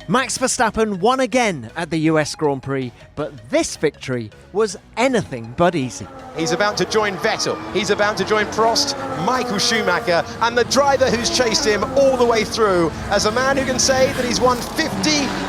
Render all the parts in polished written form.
Max Verstappen won again at the US Grand Prix, but this victory was anything but easy. He's about to join Vettel, he's about to join Prost, Michael Schumacher, and the driver who's chased him all the way through, as a man who can say that he's won 50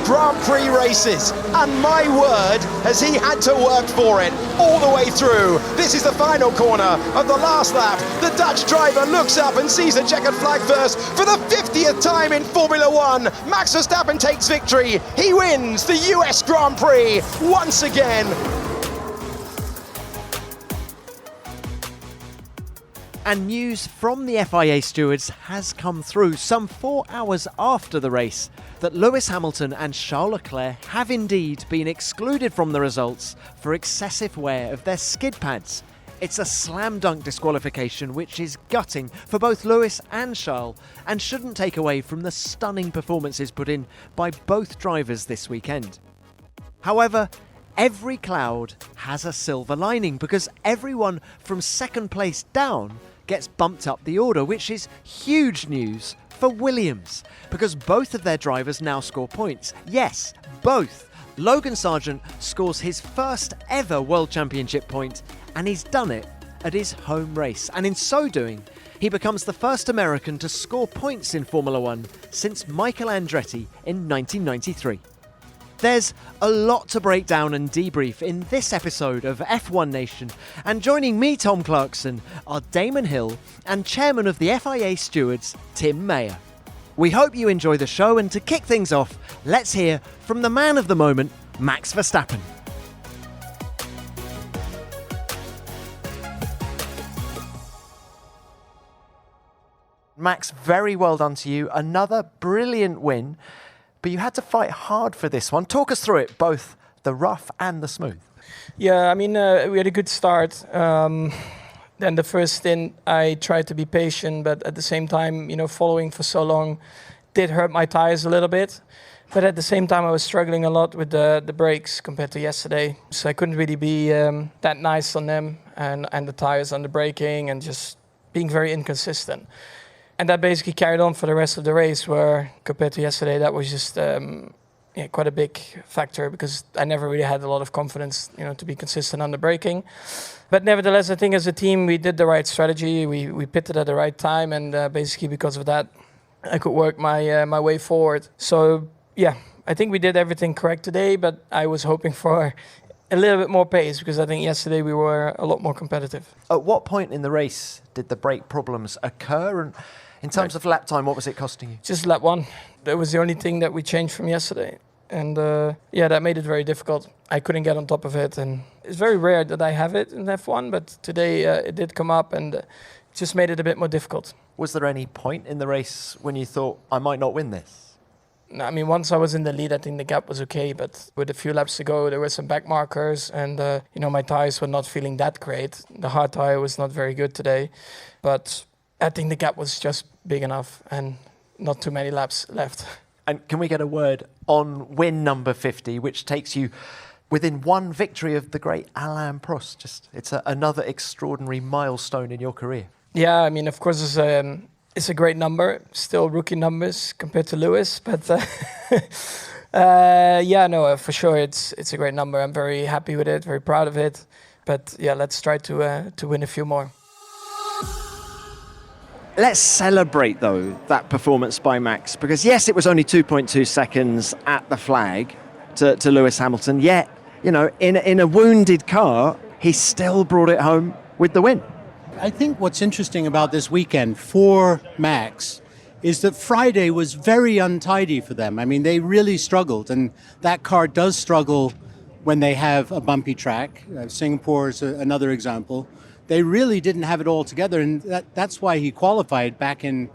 Grand Prix races. And my word, has he had to work for it all the way through. This is the final corner of the last lap. The Dutch driver looks up and sees the checkered flag first for the 50th time in Formula One. Max Verstappen takes victory. He wins the US Grand Prix once again. And news from the FIA stewards has come through some 4 hours after the race that Lewis Hamilton and Charles Leclerc have indeed been excluded from the results for excessive wear of their skid pads. It's a slam dunk disqualification which is gutting for both Lewis and Charles and shouldn't take away from the stunning performances put in by both drivers this weekend. However, every cloud has a silver lining because everyone from second place down gets bumped up the order, which is huge news for Williams because both of their drivers now score points. Yes, both. Logan Sargent scores his first ever World Championship point, and he's done it at his home race. And in so doing, he becomes the first American to score points in Formula One since Michael Andretti in 1993. There's a lot to break down and debrief in this episode of F1 Nation, and joining me, Tom Clarkson, are Damon Hill and Chairman of the FIA Stewards, Tim Mayer. We hope you enjoy the show, and to kick things off, let's hear from the man of the moment, Max Verstappen. Max, very well done to you. Another brilliant win. But you had to fight hard for this one. Talk us through it, both the rough and the smooth. Yeah, I mean, we had a good start. Then the first stint, I tried to be patient, but at the same time, following for so long did hurt my tires a little bit. But at the same time, I was struggling a lot with the brakes compared to yesterday. So I couldn't really be that nice on them and the tires on the braking and just being very inconsistent. And that basically carried on for the rest of the race, where compared to yesterday, that was just quite a big factor because I never really had a lot of confidence, to be consistent on the braking. But nevertheless, I think as a team, we did the right strategy. We pitted at the right time, and basically because of that, I could work my way forward. So yeah, I think we did everything correct today, but I was hoping for a little bit more pace because I think yesterday we were a lot more competitive. At what point in the race did the brake problems occur? And in terms of lap time, what was it costing you? Just lap one. That was the only thing that we changed from yesterday. And that made it very difficult. I couldn't get on top of it. And it's very rare that I have it in F1, but today it did come up and it just made it a bit more difficult. Was there any point in the race when you thought, I might not win this? No, I mean, once I was in the lead, I think the gap was okay. But with a few laps to go, there were some back markers. And, my tires were not feeling that great. The hard tire was not very good today. But I think the gap was just big enough and not too many laps left. And can we get a word on win number 50, which takes you within one victory of the great Alain Prost? It's another extraordinary milestone in your career. Yeah, I mean, of course, it's a great number. Still rookie numbers compared to Lewis, but for sure, it's a great number. I'm very happy with it, very proud of it. But yeah, let's try to win a few more. Let's celebrate, though, that performance by Max, because yes, it was only 2.2 seconds at the flag to Lewis Hamilton, yet, in a wounded car, he still brought it home with the win. I think what's interesting about this weekend for Max is that Friday was very untidy for them. I mean, they really struggled, and that car does struggle when they have a bumpy track. Singapore is another example. They really didn't have it all together, and that's why he qualified back in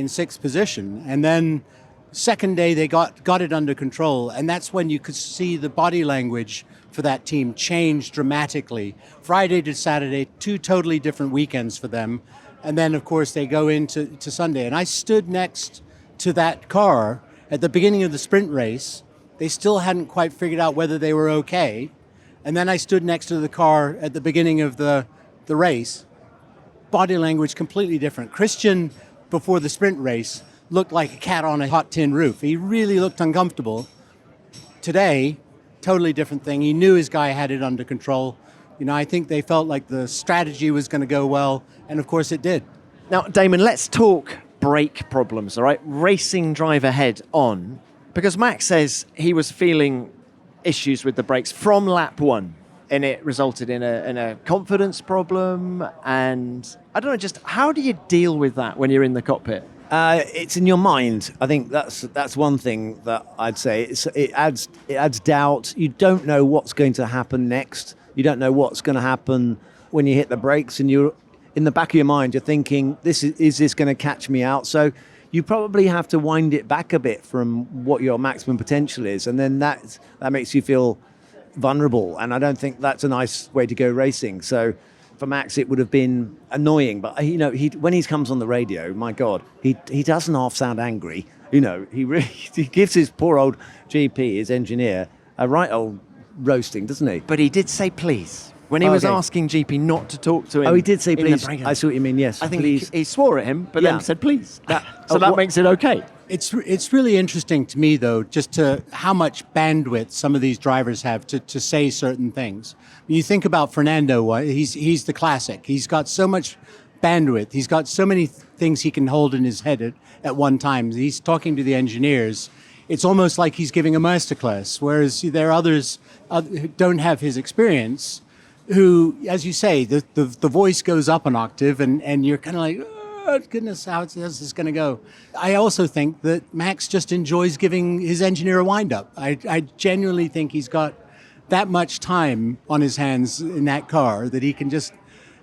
sixth position. And then second day they got it under control, and that's when you could see the body language for that team change dramatically. Friday to Saturday, two totally different weekends for them. And then, of course, they go into Sunday. And I stood next to that car at the beginning of the sprint race. They still hadn't quite figured out whether they were okay. And then I stood next to the car at the beginning of the race. Body language completely different. Christian, before the sprint race, looked like a cat on a hot tin roof. He really looked uncomfortable. Today, totally different thing. He knew his guy had it under control. I think they felt like the strategy was going to go well, and of course it did. Now, Damon, let's talk brake problems, all right? Racing driver head on, because Max says he was feeling issues with the brakes from lap 1, and it resulted in a confidence problem. And I don't know, just how do you deal with that when you're in the cockpit? It's in your mind. I think that's one thing that I'd say. It adds doubt. You don't know what's going to happen next. You don't know what's going to happen when you hit the brakes, and you're in the back of your mind. You're thinking, is this going to catch me out? So you probably have to wind it back a bit from what your maximum potential is, and then that makes you feel vulnerable. And I don't think that's a nice way to go racing. So for Max, it would have been annoying. But when he comes on the radio, my God, he doesn't half sound angry. He gives his poor old GP, his engineer, a right old roasting, doesn't he? But he did say please when he was asking GP not to talk to him. Oh, he did say please. I see what you mean. Yes, I think please. He swore at him, but then said please. That makes it okay. It's really interesting to me, though, just to how much bandwidth some of these drivers have to say certain things. When you think about Fernando, he's the classic. He's got so much bandwidth. He's got so many things he can hold in his head at one time. He's talking to the engineers. It's almost like he's giving a masterclass, whereas there are others who don't have his experience, who, as you say, the voice goes up an octave, and you're kind of like, oh, goodness, how's this going to go? I also think that Max just enjoys giving his engineer a wind-up. I genuinely think he's got that much time on his hands in that car that he can just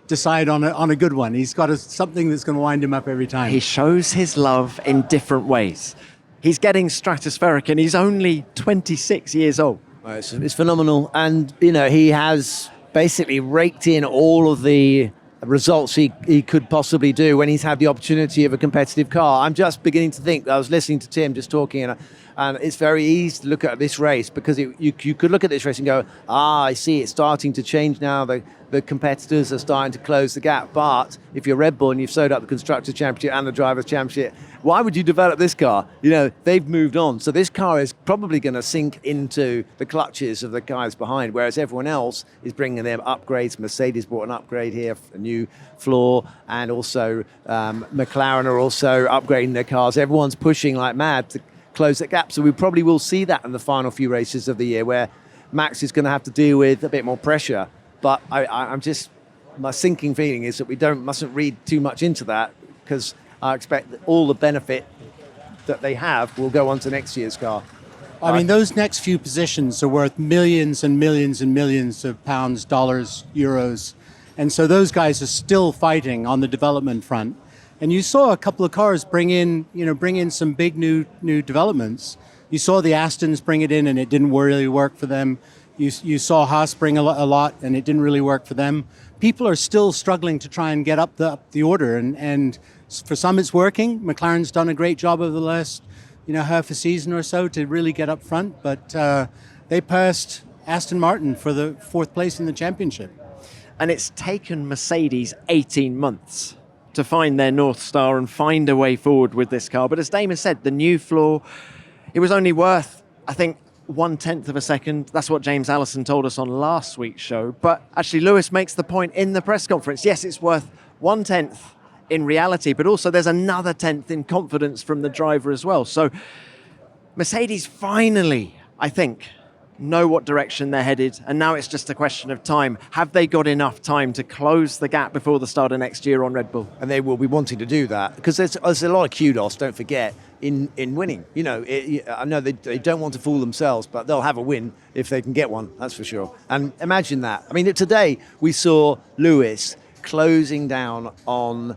decide on a good one. He's got something that's going to wind him up every time. He shows his love in different ways. He's getting stratospheric, and he's only 26 years old. It's phenomenal. And, he has basically raked in all of the results he could possibly do when he's had the opportunity of a competitive car. I'm just beginning to think, I was listening to Tim just talking, and it's very easy to look at this race because you could look at this race and go, I see it's starting to change now. The competitors are starting to close the gap. But if you're Red Bull and you've sewed up the Constructors' Championship and the Drivers' Championship, why would you develop this car? They've moved on. So this car is probably going to sink into the clutches of the guys behind, whereas everyone else is bringing them upgrades. Mercedes brought an upgrade here, a new floor, and also McLaren are also upgrading their cars. Everyone's pushing like mad to close that gap. So we probably will see that in the final few races of the year, where Max is going to have to deal with a bit more pressure. But my sinking feeling is that we mustn't read too much into that, because I expect that all the benefit that they have will go on to next year's car. I mean, those next few positions are worth millions and millions and millions of pounds, dollars, euros. And so those guys are still fighting on the development front. And you saw a couple of cars bring in some big new developments. You saw the Astons bring it in, and it didn't really work for them. You saw Haas bring a lot, and it didn't really work for them. People are still struggling to try and get up the order, and for some it's working. McLaren's done a great job over the last half a season or so to really get up front, but they passed Aston Martin for the 4th place in the championship. And it's taken Mercedes 18 months to find their North Star and find a way forward with this car. But as Damon said, the new floor, it was only worth, I think, 1/10 of a second. That's what James Allison told us on last week's show. But actually, Lewis makes the point in the press conference. Yes, it's worth 1/10 in reality, but also there's another 10th in confidence from the driver as well. So Mercedes finally, I think, know what direction they're headed, and now it's just a question of time. Have they got enough time to close the gap before the start of next year on Red Bull? And they will be wanting to do that, because there's a lot of kudos, don't forget, in winning. I know they don't want to fool themselves, but they'll have a win if they can get one, that's for sure. And imagine that. I mean, today we saw Lewis closing down on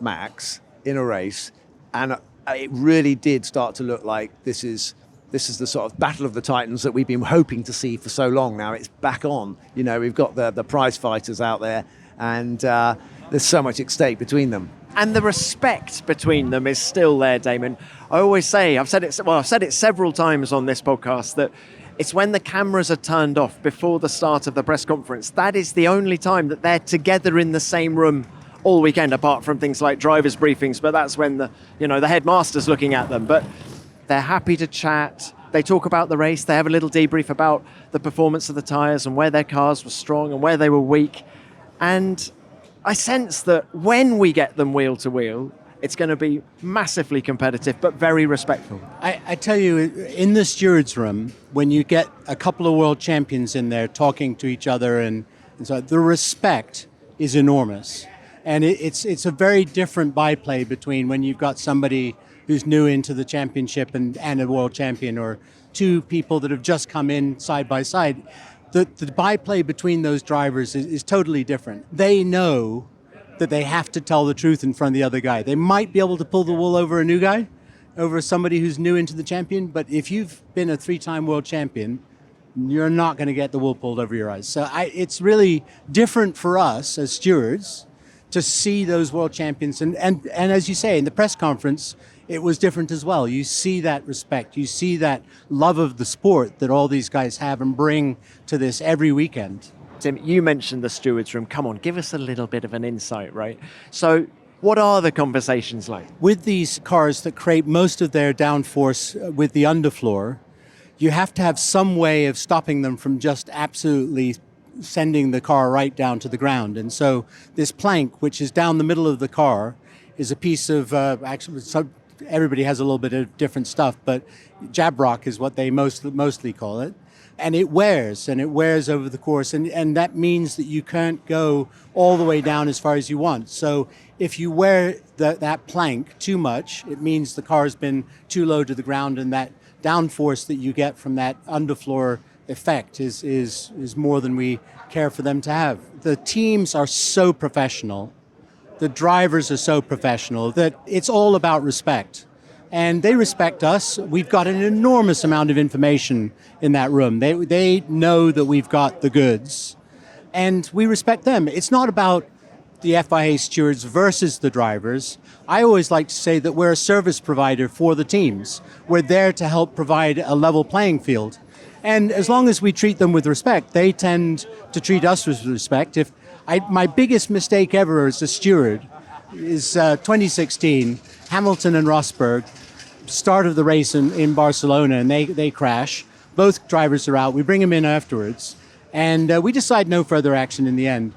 Max in a race, and it really did start to look like this is the sort of battle of the titans that we've been hoping to see for so long now. It's back on. We've got the prize fighters out there, and there's so much at stake between them. And the respect between them is still there, Damon. I always say, I've said it several times on this podcast, that it's when the cameras are turned off before the start of the press conference. That is the only time that they're together in the same room all weekend, apart from things like drivers' briefings, but that's when the headmaster's looking at them. But they're happy to chat. They talk about the race. They have a little debrief about the performance of the tyres and where their cars were strong and where they were weak. And I sense that when we get them wheel to wheel, it's going to be massively competitive, but very respectful. I tell you, in the stewards' room, when you get a couple of world champions in there talking to each other, and so the respect is enormous. And it's a very different byplay between when you've got somebody who's new into the championship and a world champion, or two people that have just come in side by side. The byplay between those drivers is totally different. They know that they have to tell the truth in front of the other guy. They might be able to pull the wool over a new guy, over somebody who's new into the champion, but if you've been a 3-time world champion, you're not going to get the wool pulled over your eyes. So it's really different for us as stewards to see those world champions. And as you say, in the press conference, it was different as well. You see that respect. You see that love of the sport that all these guys have and bring to this every weekend. Tim, you mentioned the stewards' room. Come on, give us a little bit of an insight, right? So what are the conversations like? With these cars that create most of their downforce with the underfloor, you have to have some way of stopping them from just absolutely sending the car right down to the ground. And so this plank, which is down the middle of the car, is a piece of, everybody has a little bit of different stuff, but jabrock is what they mostly call it. And it wears over the course, and that means that you can't go all the way down as far as you want. So if you wear that plank too much, it means the car's been too low to the ground, and that downforce that you get from that underfloor effect is more than we care for them to have. The teams are so professional, the drivers are so professional, that it's all about respect. And they respect us. We've got an enormous amount of information in that room. They know that we've got the goods, and we respect them. It's not about the FIA stewards versus the drivers. I always like to say that we're a service provider for the teams. We're there to help provide a level playing field. And as long as we treat them with respect, they tend to treat us with respect. My biggest mistake ever as a steward is 2016, Hamilton and Rosberg, start of the race in Barcelona, and they crash. Both drivers are out. We bring them in afterwards, and we decide no further action in the end.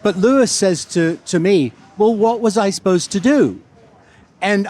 But Lewis says to me, well, what was I supposed to do? And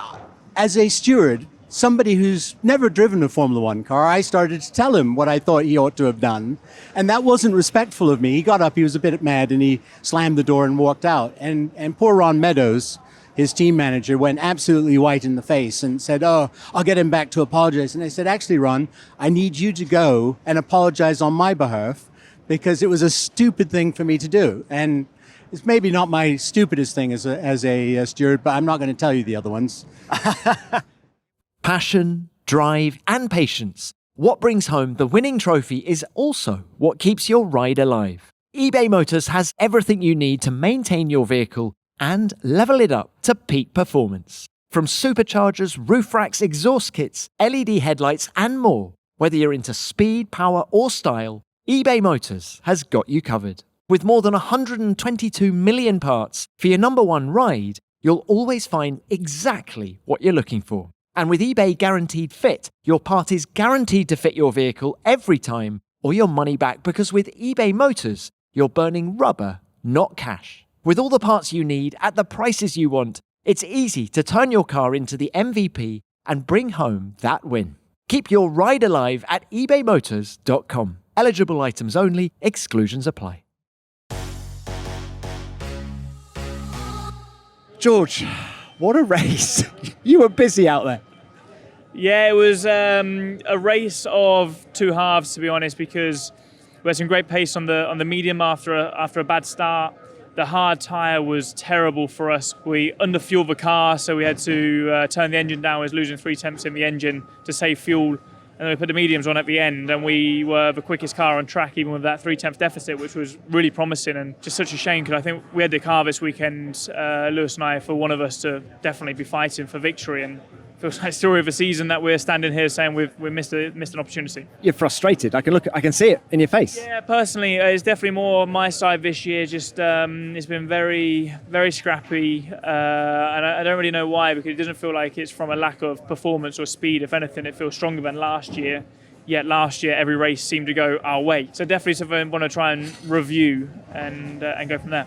as a steward, somebody who's never driven a Formula One car, I started to tell him what I thought he ought to have done. And that wasn't respectful of me. He got up, he was a bit mad, and he slammed the door and walked out. And poor Ron Meadows, his team manager, went absolutely white in the face and said, oh, I'll get him back to apologize. And I said, actually, Ron, I need you to go and apologize on my behalf, because it was a stupid thing for me to do. And it's maybe not my stupidest thing as a steward, but I'm not going to tell you the other ones. Passion, drive, and patience. What brings home the winning trophy is also what keeps your ride alive. eBay Motors has everything you need to maintain your vehicle and level it up to peak performance. From superchargers, roof racks, exhaust kits, LED headlights, and more. Whether you're into speed, power, or style, eBay Motors has got you covered. With more than 122 million parts for your number one ride, you'll always find exactly what you're looking for. And with eBay Guaranteed Fit, your part is guaranteed to fit your vehicle every time, or your money back, because with eBay Motors, you're burning rubber, not cash. With all the parts you need at the prices you want, it's easy to turn your car into the MVP and bring home that win. Keep your ride alive at ebaymotors.com. Eligible items only, exclusions apply. George, what a race. You were busy out there. Yeah, it was a race of two halves, to be honest, because we had some great pace on the medium after a bad start. The hard tyre was terrible for us. We underfueled the car, so we had to turn the engine down. We was losing 3 tenths in the engine to save fuel. And then we put the mediums on at the end, and we were the quickest car on track, even with that 3-tenth deficit, which was really promising, and just such a shame, because I think we had the car this weekend, Lewis and I, for one of us to definitely be fighting for victory. And feels like story of a season that we're standing here saying we've missed an opportunity. You're frustrated. I can see it in your face. Yeah, personally, it's definitely more on my side this year. Just it's been very, very scrappy, and I don't really know why, because it doesn't feel like it's from a lack of performance or speed. If anything, it feels stronger than last year. Yet last year, every race seemed to go our way. So definitely something I want to try and review and go from there.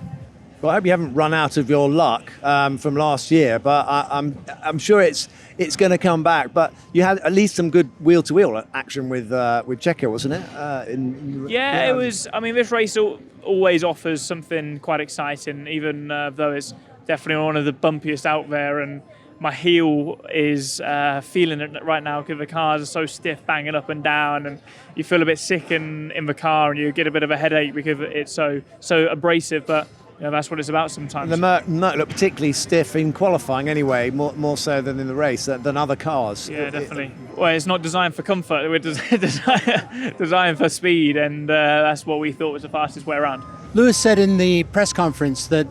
Well, I hope you haven't run out of your luck from last year, but I'm sure it's going to come back. But you had at least some good wheel-to-wheel action with Checo, wasn't it? It was. I mean, this race always offers something quite exciting, even though it's definitely one of the bumpiest out there. And my heel is feeling it right now because the cars are so stiff, banging up and down, and you feel a bit sick in the car, and you get a bit of a headache because it's so abrasive. But that's what it's about sometimes. The Merc looked particularly stiff in qualifying anyway, more so than in the race, than other cars. Yeah, definitely. Well, it's not designed for comfort. We're designed for speed, and that's what we thought was the fastest way around. Lewis said in the press conference that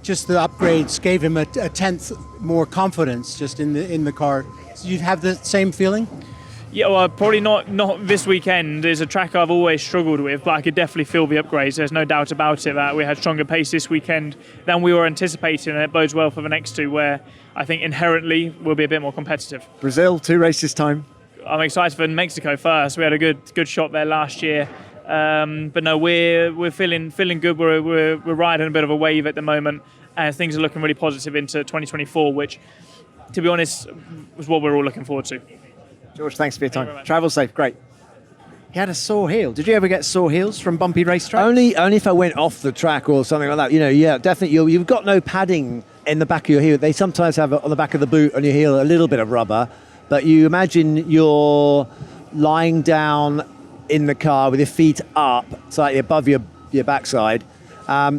just the upgrades gave him a tenth more confidence just in the car. So you'd have the same feeling? Yeah, well, probably not this weekend. It's a track I've always struggled with, but I could definitely feel the upgrades. There's no doubt about it that we had stronger pace this weekend than we were anticipating, and it bodes well for the next two, where I think inherently we'll be a bit more competitive. Brazil, 2 races time. I'm excited for Mexico first. We had a good shot there last year. But no, we're feeling good. We're riding a bit of a wave at the moment, and things are looking really positive into 2024, which, to be honest, was what we're all looking forward to. George, thanks for your time. Travel safe, great. He had a sore heel. Did you ever get sore heels from bumpy racetracks? Only if I went off the track or something like that. Yeah, definitely. You've got no padding in the back of your heel. They sometimes have on the back of the boot on your heel a little bit of rubber, but you imagine you're lying down in the car with your feet up, slightly above your backside.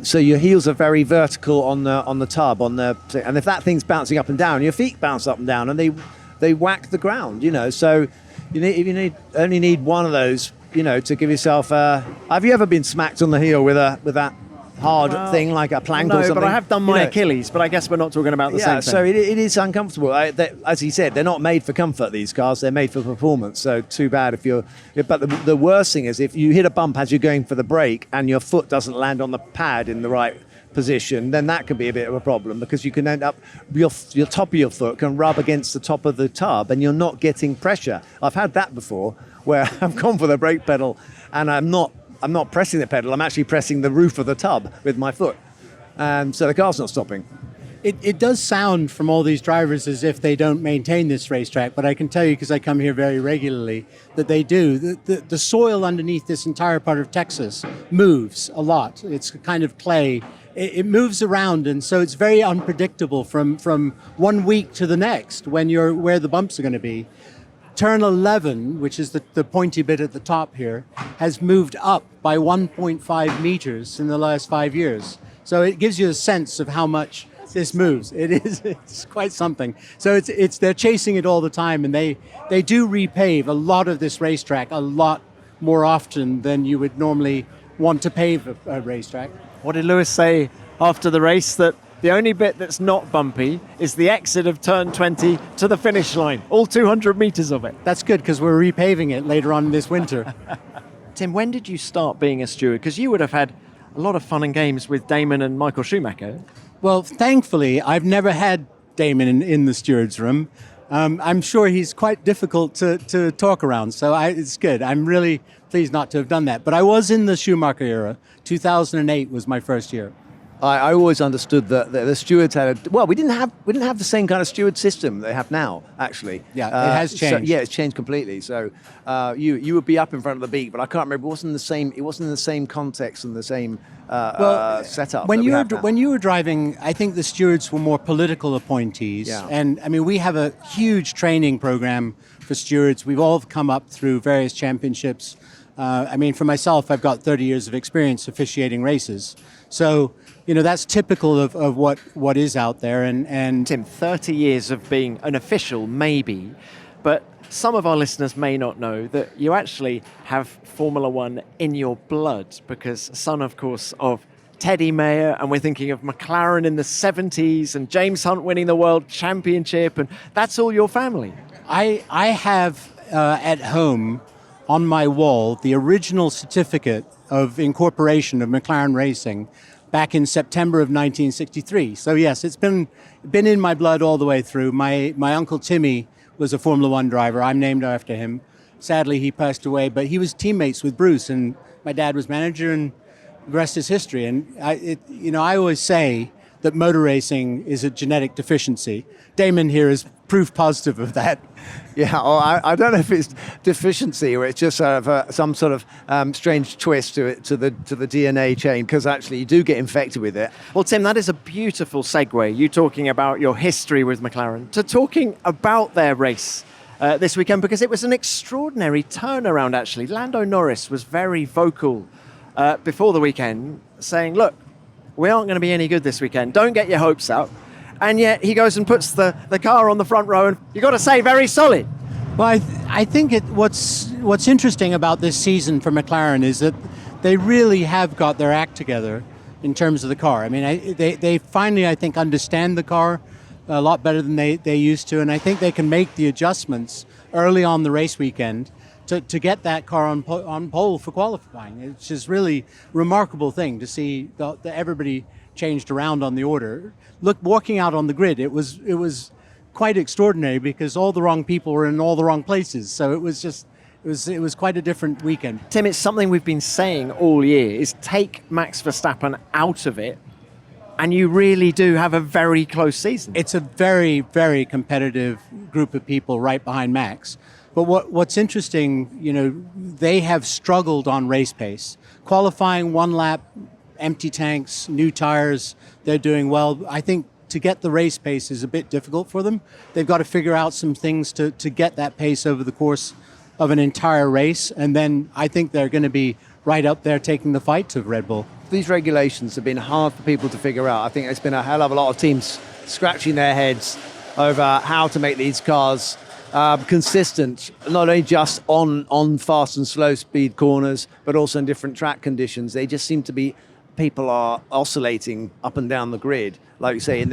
So your heels are very vertical on the tub, and if that thing's bouncing up and down, your feet bounce up and down, and they whack the ground, So you only need one of those, to give yourself. Have you ever been smacked on the heel with that hard thing like a plank or something? No, but I have done my Achilles. But I guess we're not talking about the same thing. So it is uncomfortable. As he said, they're not made for comfort. These cars, they're made for performance. So too bad if you're. But the worst thing is if you hit a bump as you're going for the brake and your foot doesn't land on the pad in the right position, then that can be a bit of a problem, because you can end up your top of your foot can rub against the top of the tub and you're not getting pressure. I've had that before where I've gone for the brake pedal and I'm not pressing the pedal, I'm actually pressing the roof of the tub with my foot, and so the car's not stopping. It does sound from all these drivers as if they don't maintain this racetrack, but I can tell you, because I come here very regularly, that they do. The soil underneath this entire part of Texas moves a lot. It's kind of clay. It moves around, and so it's very unpredictable from 1 week to the next when you're where the bumps are going to be. Turn 11, which is the pointy bit at the top here, has moved up by 1.5 meters in the last 5 years. So it gives you a sense of how much this moves. It's quite something. So they're chasing it all the time, and they do repave a lot of this racetrack a lot more often than you would normally want to pave a racetrack. What did Lewis say after the race? That the only bit that's not bumpy is the exit of turn 20 to the finish line, all 200 meters of it. That's good, because we're repaving it later on this winter. Tim, when did you start being a steward? Because you would have had a lot of fun and games with Damon and Michael Schumacher. Well, thankfully, I've never had Damon in the steward's room. I'm sure he's quite difficult to talk around, so it's good. I'm really pleased not to have done that. But I was in the Schumacher era. 2008 was my first year. I always understood that the stewards had we didn't have the same kind of steward system they have now, actually. Yeah, it has changed. So, it's changed completely. So you would be up in front of the beak, but I can't remember. It wasn't in the same context and the same setup. When you were driving, I think the stewards were more political appointees. Yeah. And I mean, we have a huge training program for stewards. We've all come up through various championships. For myself, I've got 30 years of experience officiating races. So, that's typical of what is out there. And Tim, 30 years of being an official, maybe, but some of our listeners may not know that you actually have Formula One in your blood, because son, of course, of Teddy Mayer, and we're thinking of McLaren in the 70s and James Hunt winning the World Championship, and that's all your family. I have at home on my wall the original certificate of incorporation of McLaren Racing back in September of 1963. So yes, it's been in my blood all the way through. My uncle Timmy was a Formula One driver. I'm named after him. Sadly, he passed away, but he was teammates with Bruce, and my dad was manager, and the rest is history. And I always say that motor racing is a genetic deficiency. Damon here is proof positive of that. Yeah, I don't know if it's deficiency or it's just some sort of strange twist to the DNA chain, because actually you do get infected with it. Well, Tim, that is a beautiful segue, you talking about your history with McLaren, to talking about their race this weekend, because it was an extraordinary turnaround, actually. Lando Norris was very vocal before the weekend, saying, look, we aren't going to be any good this weekend. Don't get your hopes up. And yet he goes and puts the car on the front row, and you've got to say, very solid. Well, I think what's interesting about this season for McLaren is that they really have got their act together in terms of the car. I mean, they finally, I think, understand the car a lot better than they used to, and I think they can make the adjustments early on the race weekend to get that car on pole for qualifying. It's just really remarkable thing to see everybody changed around on the order. Look, walking out on the grid, it was quite extraordinary because all the wrong people were in all the wrong places. So it was quite a different weekend. Tim, it's something we've been saying all year, is take Max Verstappen out of it, and you really do have a very close season. It's a very, very competitive group of people right behind Max. But what's interesting, they have struggled on race pace. Qualifying one lap, empty tanks, new tires, they're doing well. I think to get the race pace is a bit difficult for them. They've got to figure out some things to get that pace over the course of an entire race. And then I think they're going to be right up there taking the fight to Red Bull. These regulations have been hard for people to figure out. I think there's been a hell of a lot of teams scratching their heads over how to make these cars consistent, not only just on fast and slow speed corners, but also in different track conditions. They just seem to be, people are oscillating up and down the grid, like you say,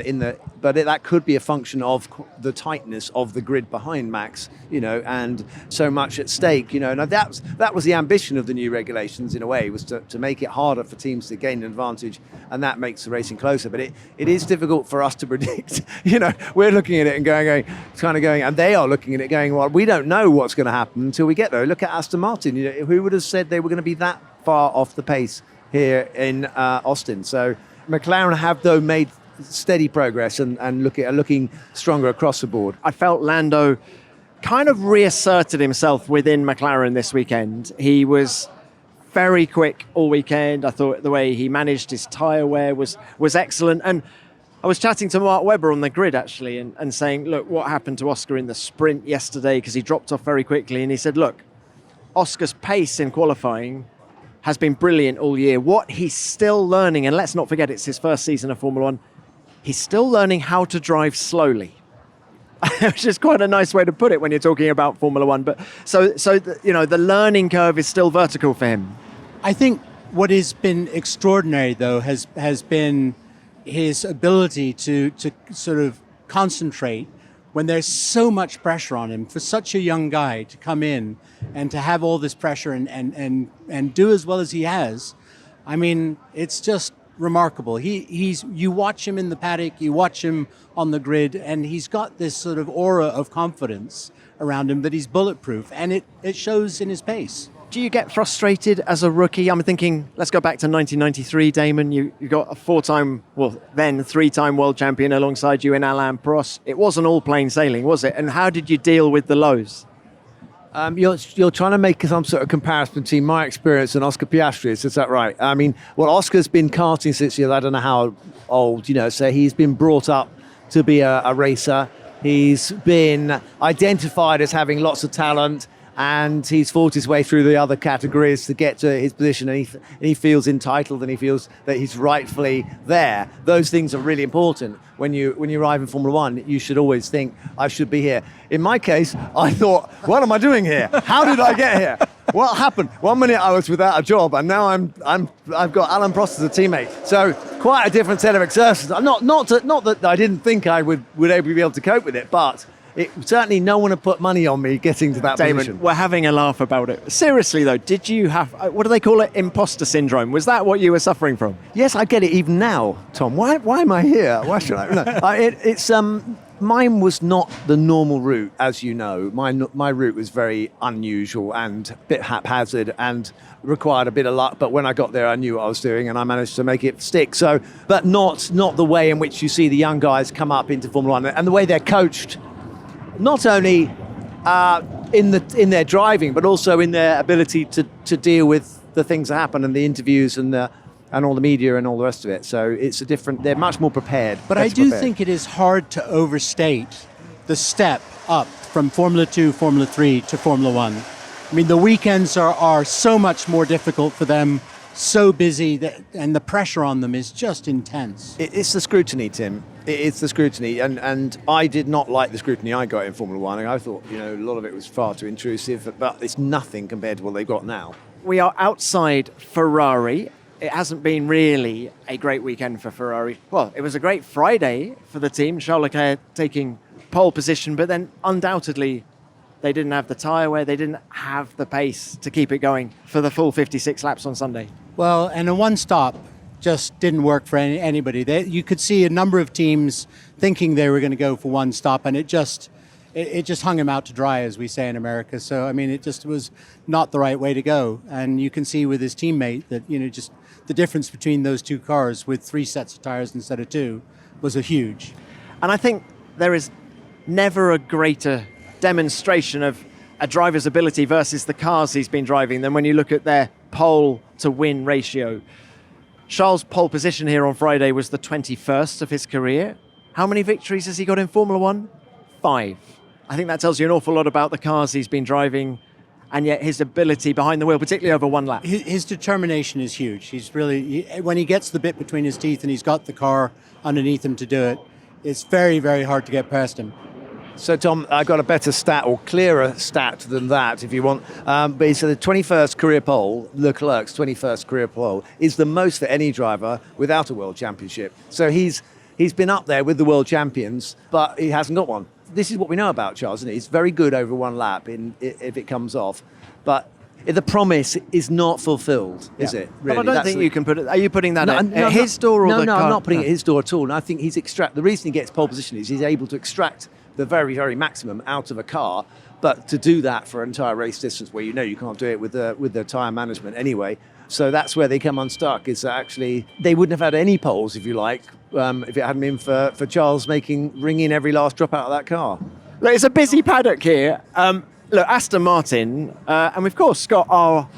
but that could be a function of the tightness of the grid behind Max, and so much at stake, Now that was the ambition of the new regulations in a way, was to make it harder for teams to gain an advantage, and that makes the racing closer. But it is difficult for us to predict. We're looking at it and going, and they are looking at it going, well, we don't know what's going to happen until we get there. Look at Aston Martin. Who would have said they were going to be that far off the pace here in Austin? So McLaren have, though, made steady progress and looking stronger across the board. I felt Lando kind of reasserted himself within McLaren this weekend. He was very quick all weekend. I thought the way he managed his tyre wear was excellent. And I was chatting to Mark Webber on the grid, actually, and saying, look, what happened to Oscar in the sprint yesterday, because he dropped off very quickly. And he said, look, Oscar's pace in qualifying has been brilliant all year. What he's still learning, and let's not forget it's his first season of Formula One, he's still learning how to drive slowly. Which is quite a nice way to put it when you're talking about Formula One. But so the learning curve is still vertical for him. I think what has been extraordinary, though, has been his ability to sort of concentrate when there's so much pressure on him. For such a young guy to come in and to have all this pressure and do as well as he has, I mean, it's just remarkable. You watch him in the paddock, you watch him on the grid, and he's got this sort of aura of confidence around him that he's bulletproof, and it shows in his pace. Do you get frustrated as a rookie? I'm thinking, let's go back to 1993, Damon. You got a three-time world champion alongside you in Alain Prost. It wasn't all plain sailing, was it? And how did you deal with the lows? You're trying to make some sort of comparison between my experience and Oscar Piastri's, is that right? I mean, well, Oscar's been karting since he was, I don't know how old, so he's been brought up to be a racer. He's been identified as having lots of talent, and he's fought his way through the other categories to get to his position, and he feels entitled, and he feels that he's rightfully there. Those things are really important. When you arrive in Formula One, you should always think, I should be here. In my case, I thought, what am I doing here? How did I get here? what happened? 1 minute I was without a job, and now I've got Alan Prost as a teammate. So quite a different set of exertions. Not that I didn't think I would be able to cope with it, but it certainly no one had put money on me getting to that Damon, position. we're having a laugh about it. Seriously though, did you have, what do they call it, imposter syndrome? Was that what you were suffering from? Yes, I get it even now, Tom. Why am I here? Why should I? No, mine was not the normal route, as you know. My route was very unusual and a bit haphazard and required a bit of luck. But when I got there, I knew what I was doing and I managed to make it stick. So, but not the way in which you see the young guys come up into Formula One and the way they're coached, not only in their driving, but also in their ability to deal with the things that happen and the interviews and all the media and all the rest of it. So it's they're much more prepared. But I do think it is hard to overstate the step up from Formula 2, Formula 3 to Formula 1. I mean, the weekends are so much more difficult for them, so busy, and the pressure on them is just intense. It's the scrutiny, Tim. It's the scrutiny, and I did not like the scrutiny I got in Formula 1. I thought, a lot of it was far too intrusive, but it's nothing compared to what they've got now. We are outside Ferrari. It hasn't been really a great weekend for Ferrari. Well, it was a great Friday for the team, Charles Leclerc taking pole position, but then undoubtedly they didn't have the tyre wear, they didn't have the pace to keep it going for the full 56 laps on Sunday. Well, and a one stop just didn't work for anybody. You could see a number of teams thinking they were going to go for one stop, and it just hung them out to dry, as we say in America. So, I mean, it just was not the right way to go. And you can see with his teammate that, just the difference between those two cars with 3 sets of tires instead of 2 was a huge. And I think there is never a greater demonstration of a driver's ability versus the cars he's been driving than when you look at their pole to win ratio. Charles' pole position here on Friday was the 21st of his career. How many victories has he got in Formula 1? 5. I think that tells you an awful lot about the cars he's been driving, and yet his ability behind the wheel, particularly over one lap. His determination is huge. He's really, when he gets the bit between his teeth and he's got the car underneath him to do it, it's very, very hard to get past him. So, Tom, I got a better stat or clearer stat than that, if you want. But so the 21st career pole, Leclerc's 21st career pole, is the most for any driver without a world championship. So he's been up there with the world champions, but he hasn't got one. This is what we know about Charles, isn't it? He's very good over one lap if it comes off, but the promise is not fulfilled, is it? Really? But I don't think you can put it. Are you putting that at his door or the car? No, I'm not putting it at his door at all. And I think the reason he gets pole position is he's able to extract the very, very maximum out of a car. But to do that for an entire race distance, where you can't do it with the tyre management anyway. So that's where they come unstuck. Is that actually they wouldn't have had any poles, if you like, if it hadn't been for Charles ringing every last drop out of that car. Look, it's a busy paddock here. Look, Aston Martin, and we've of course got our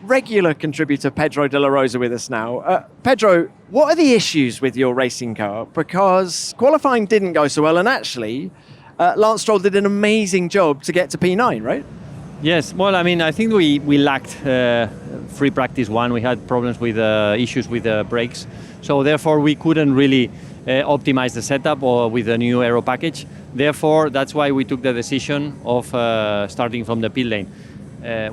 regular contributor Pedro de la Rosa with us now. Pedro, what are the issues with your racing car? Because qualifying didn't go so well, and actually, Lance Stroll did an amazing job to get to P9, right? Yes, well, I mean, I think we lacked free practice 1. We had problems with issues with the brakes. So therefore, we couldn't really optimize the setup or with the new aero package. Therefore, that's why we took the decision of starting from the pit lane.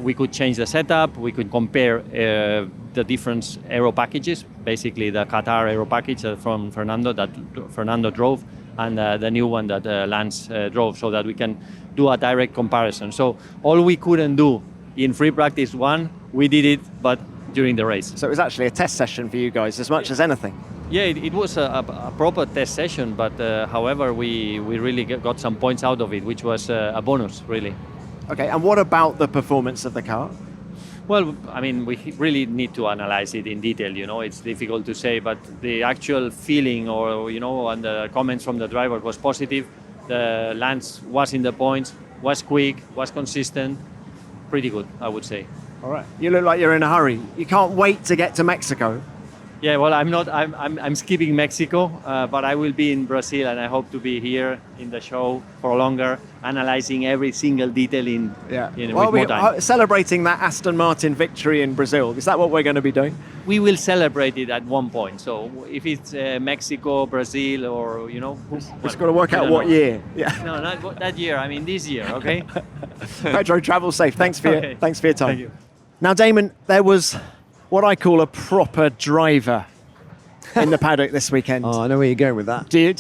We could change the setup, we could compare the different aero packages, basically the Qatar aero package from Fernando that Fernando drove, and the new one that Lance drove, so that we can do a direct comparison. So all we couldn't do in free practice 1, we did it, but during the race. So it was actually a test session for you guys as much as anything. Yeah, it was a proper test session, but however, we really got some points out of it, which was a bonus, really. Okay, and what about the performance of the car? Well, I mean, we really need to analyze it in detail, it's difficult to say, but the actual feeling and the comments from the driver was positive. The Lance was in the points, was quick, was consistent, pretty good, I would say. All right. You look like you're in a hurry. You can't wait to get to Mexico. Yeah, well, I'm not. I'm skipping Mexico, but I will be in Brazil, and I hope to be here in the show for longer, analyzing every single detail with more time. Celebrating that Aston Martin victory in Brazil. Is that what we're going to be doing? We will celebrate it at one point. So if it's Mexico, Brazil, or it's got to work out what year. Yeah. No, not that year. I mean this year. Okay. Pedro, travel safe. Thanks for your time. Thank you. Now, Damon, there was what I call a proper driver in the paddock this weekend. Oh, I know where you're going with that. Do you?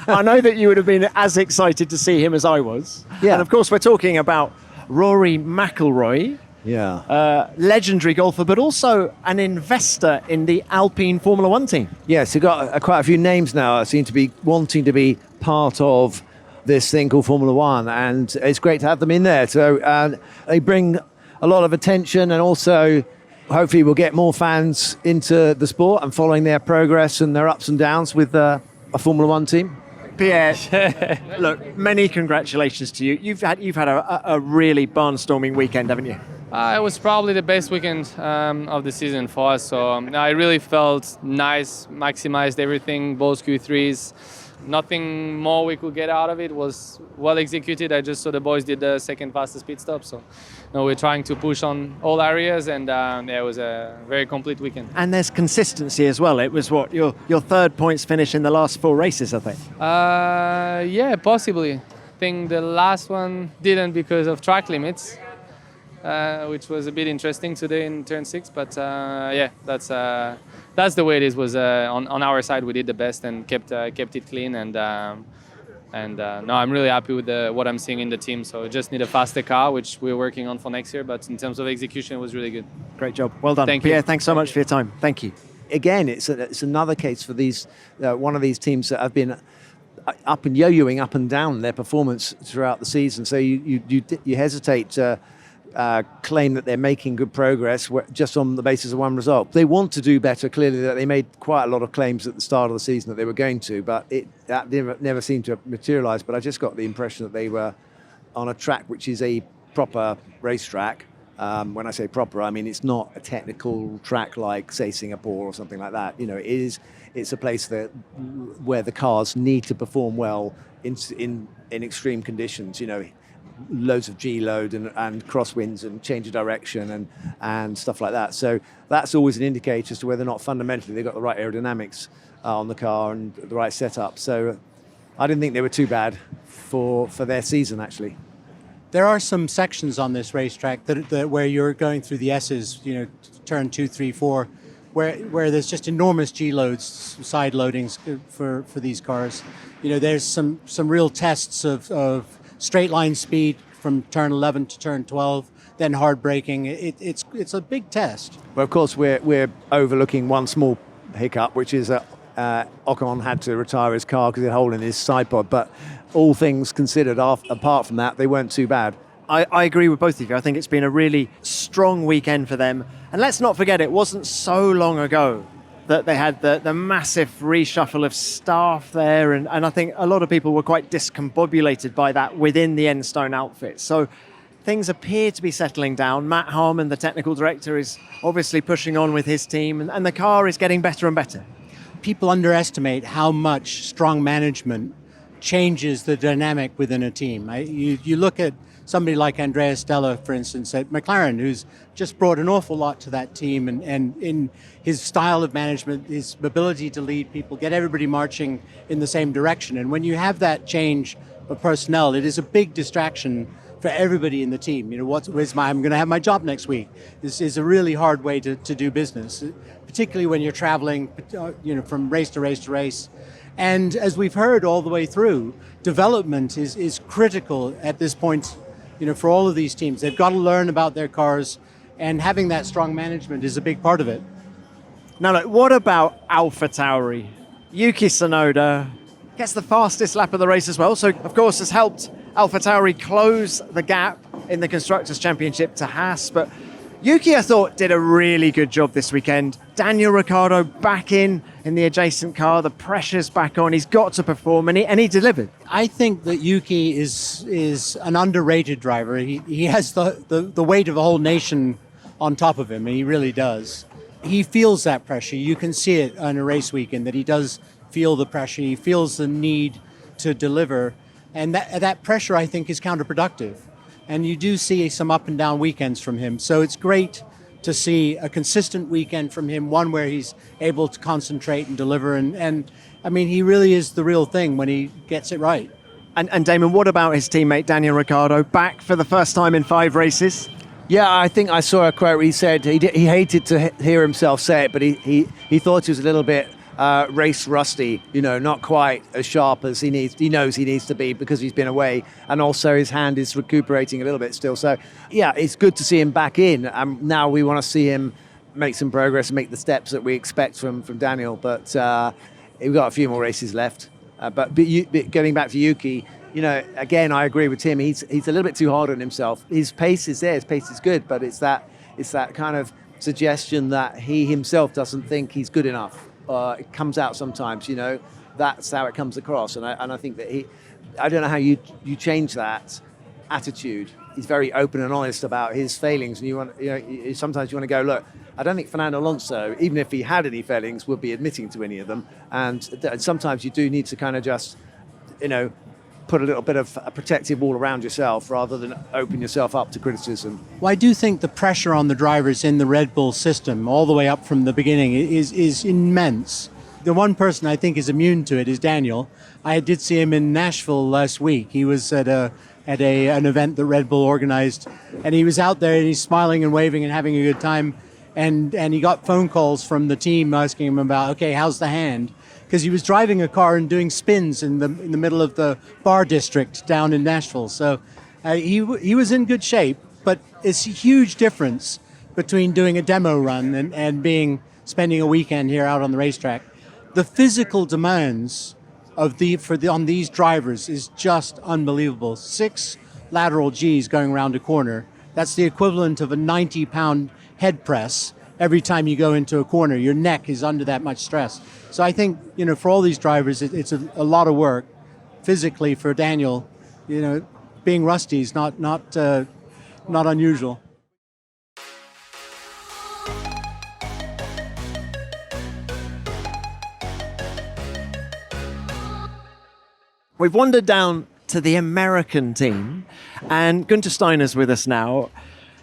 I know that you would have been as excited to see him as I was. Yeah. And of course, we're talking about Rory McIlroy, Yeah. legendary golfer, but also an investor in the Alpine Formula One team. Yes, you've got quite a few names now that seem to be wanting to be part of this thing called Formula One, and it's great to have them in there. So they bring a lot of attention, and also hopefully we'll get more fans into the sport and following their progress and their ups and downs with a Formula One team. Pierre, look, many congratulations to you. You've had a really barnstorming weekend, haven't you? It was probably the best weekend of the season for us. So I really felt nice, maximized everything, both Q3s. Nothing more we could get out of it. Was well executed. I just saw the boys did the second fastest pit stop. So we're trying to push on all areas, and it was a very complete weekend. And there's consistency as well. It was what, your third points finish in the last 4 races, I think. Yeah, possibly. I think the last one didn't because of track limits, which was a bit interesting today in turn 6. But yeah, that's the way it is. Was on our side, we did the best and kept it clean, and no, I'm really happy with what I'm seeing in the team. So just need a faster car, which we're working on for next year. But in terms of execution, it was really good. Great job. Well done. Thank Pierre, you. thanks so much for your time. Thank you. Again, it's another case for these one of these teams that have been up and yo-yoing up and down their performance throughout the season. So you hesitate to claim that they're making good progress just on the basis of one result. They want to do better. Clearly, that they made quite a lot of claims at the start of the season that they were going to, but that never seemed to materialise. But I just got the impression that they were on a track which is a proper racetrack. When I say proper, I mean it's not a technical track like, say, Singapore or something like that. It's a place where the cars need to perform well in extreme conditions. Loads of G-load and crosswinds and change of direction and stuff like that. So that's always an indicator as to whether or not fundamentally they've got the right aerodynamics on the car and the right setup. So I didn't think they were too bad for their season, actually. There are some sections on this racetrack that where you're going through the S's, turn 2, 3, 4, where there's just enormous G-loads, side loadings for these cars. There's some real tests of straight line speed from turn 11 to turn 12, then hard braking. It's a big test. Well, of course, we're overlooking one small hiccup, which is that Ocon had to retire his car because he had a hole in his side pod. But all things considered, apart from that, they weren't too bad. I agree with both of you. I think it's been a really strong weekend for them. And let's not forget, it wasn't so long ago that they had the massive reshuffle of staff there. And I think a lot of people were quite discombobulated by that within the Enstone outfit. So things appear to be settling down. Matt Harmon, the technical director, is obviously pushing on with his team, and the car is getting better and better. People underestimate how much strong management changes the dynamic within a team. You look at somebody like Andrea Stella, for instance, at McLaren, who's just brought an awful lot to that team, and in his style of management, his ability to lead people, get everybody marching in the same direction. And when you have that change of personnel, it is a big distraction for everybody in the team. I'm going to have my job next week. This is a really hard way to do business, particularly when you're traveling, from race to race to race. And as we've heard all the way through, development is critical at this point. For all of these teams, they've got to learn about their cars, and having that strong management is a big part of it. Now, look, what about AlphaTauri? Yuki Tsunoda gets the fastest lap of the race as well, so of course has helped AlphaTauri close the gap in the Constructors' Championship to Haas. But Yuki, I thought, did a really good job this weekend. Daniel Ricciardo back in the adjacent car, the pressure's back on, he's got to perform, and he delivered. I think that Yuki is an underrated driver. He has the weight of a whole nation on top of him, and he really does. He feels that pressure. You can see it on a race weekend, that he does feel the pressure. He feels the need to deliver, and that pressure, I think, is counterproductive. And you do see some up and down weekends from him. So it's great to see a consistent weekend from him, one where he's able to concentrate and deliver. And I mean, he really is the real thing when he gets it right. And Damon, what about his teammate Daniel Ricciardo, back for the first time in 5 races? Yeah, I think I saw a quote where he said he hated to hear himself say it, but he thought he was a little bit race rusty, not quite as sharp as he knows he needs to be because he's been away, and also his hand is recuperating a little bit still. So, yeah, it's good to see him back in. Now we want to see him make some progress and make the steps that we expect from Daniel, but we've got a few more races left. But getting back to Yuki, again, I agree with Tim. He's a little bit too hard on himself. His pace is there. His pace is good, but it's that kind of suggestion that he himself doesn't think he's good enough. It comes out sometimes. That's how it comes across. And I think that I don't know how you change that attitude. He's very open and honest about his failings, and sometimes you want to go, look, I don't think Fernando Alonso, even if he had any failings, would be admitting to any of them. And sometimes you do need to kind of just, put a little bit of a protective wall around yourself rather than open yourself up to criticism. Well, I do think the pressure on the drivers in the Red Bull system, all the way up from the beginning, is immense. The one person I think is immune to it is Daniel. I did see him in Nashville last week. He was at an event that Red Bull organized, and he was out there and he's smiling and waving and having a good time. And he got phone calls from the team asking him about, okay, how's the hand? Because he was driving a car and doing spins in the middle of the bar district down in Nashville. So he was in good shape, but it's a huge difference between doing a demo run and spending a weekend here out on the racetrack. The physical demands on these drivers is just unbelievable. 6 lateral Gs going around a corner. That's the equivalent of a 90-pound head press. Every time you go into a corner, your neck is under that much stress. So I think, for all these drivers, it's a lot of work physically. For Daniel, being rusty is not unusual. We've wandered down to the American team, and Guenther Steiner's with us now.